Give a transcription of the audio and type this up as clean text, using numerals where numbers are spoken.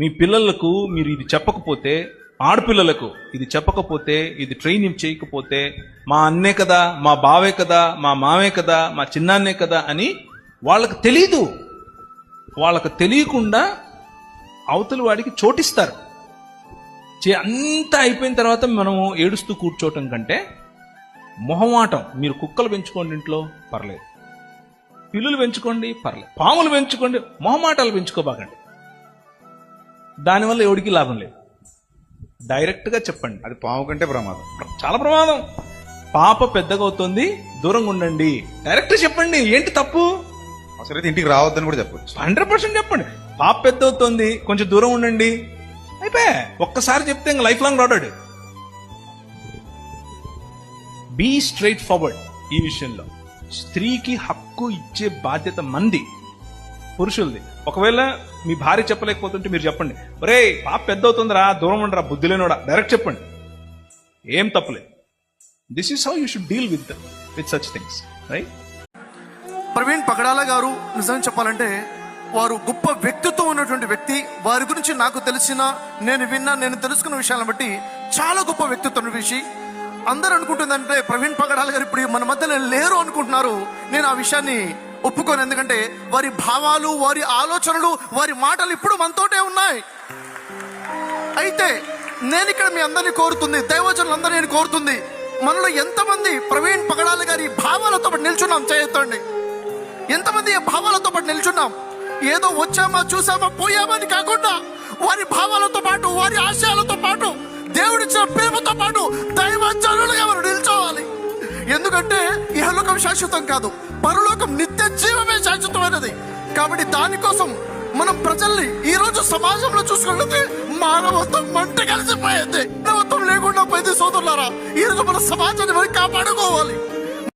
మీ పిల్లలకు మీరు ఇది చెప్పకపోతే, ఆడపిల్లలకు ఇది చెప్పకపోతే, ఇది ట్రైనింగ్ చేయకపోతే, మా అన్నే కదా, మా బావే కదా, మా మావే కదా, మా చిన్నాన్నే కదా అని వాళ్ళకు తెలీదు. వాళ్ళకు తెలియకుండా అవతలి వాడికి చోటిస్తారు. అంతా అయిపోయిన తర్వాత మనము ఏడుస్తూ కూర్చోవటం కంటే మొహమాటం. మీరు కుక్కలు పెంచుకోండి ఇంట్లో, పర్లేదు. పిల్లులు పెంచుకోండి, పర్లేదు. పాములు పెంచుకోండి, మొహమాటాలు పెంచుకోబాకండి. దానివల్ల ఎవడికి లాభం లేదు. డైరెక్ట్గా చెప్పండి. అది పాము కంటే ప్రమాదం, చాలా ప్రమాదం. పాప పెద్దగా అవుతుంది, దూరంగా ఉండండి. డైరెక్ట్ చెప్పండి. ఏంటి తప్పు? అసలైతే ఇంటికి రావద్దని కూడా చెప్పొచ్చు. 100% చెప్పండి. పాప పెద్ద అవుతుంది, కొంచెం దూరం ఉండండి. అయిపోయా. ఒక్కసారి చెప్తే ఇంకా లైఫ్ లాంగ్ రాడాడు. Be straightforward. ఈ విషయంలో స్త్రీకి హక్కు ఇచ్చే బాధ్యత మంది, పురుషులది. ఒకవేళ మీ భార్య చెప్పలేకపోతుంటే మీరు చెప్పండి, ఒరే పాప పెద్ద అవుతుందిరా, దూరం ఉండరా, బుద్ధి లేనోడా. డైరెక్ట్ చెప్పండి, ఏం తప్పలేదు. This is how you should deal with such things, right? Praveen Pagadala గారు నిజం చెప్పాలంటే వారు గొప్ప వ్యక్తిత్వం ఉన్నటువంటి వ్యక్తి. వారి గురించి నాకు తెలిసిన, నేను తెలుసుకున్న విషయాలను బట్టి చాలా గొప్ప వ్యక్తిత్వం విషయం. అందరూ అనుకుంటుందంటే ప్రవీణ్ పగడాల గారు ఇప్పుడు మన మధ్య లేరు అనుకుంటున్నారు. నేను ఆ విషయాన్ని ఒప్పుకోను. ఎందుకంటే వారి భావాలు, వారి ఆలోచనలు, వారి మాటలు ఇప్పుడు మనతోటే ఉన్నాయి. అయితే నేను ఇక్కడ మీ అందరినీ కోరుతుంది, దైవజనులందరూ నేను కోరుతుంది, మనలో ఎంతమంది ప్రవీణ్ పగడాల గారి భావాలతో పాటు నిల్చున్నాం? చేయొద్దండి. ఎంతమంది భావాలతో పాటు నిల్చున్నాం? ఏదో వచ్చామా, చూసామా, పోయామని కాకుండా వారి భావాలతో పాటు, వారి ఆశయాలతో పాటు, దేవుడిచ్చిన ప్రేమతో పాటు దైవజనులుగా మనం నిల్చోవాలి. ఎందుకంటే ఇహలోకం శాశ్వతం కాదు, పరలోకం నిత్య జీవమే శాశ్వతమైనది. కాబట్టి దానికోసం మనం ప్రజల్ని ఈ రోజు సమాజంలో చూసుకుంటే మానవత్వం మంట కలిసిపోయింది. మానవత్వం లేకుండా పోయింది. సోదరులారా, ఈ రోజు మన సమాజాన్ని మనం కాపాడుకోవాలి.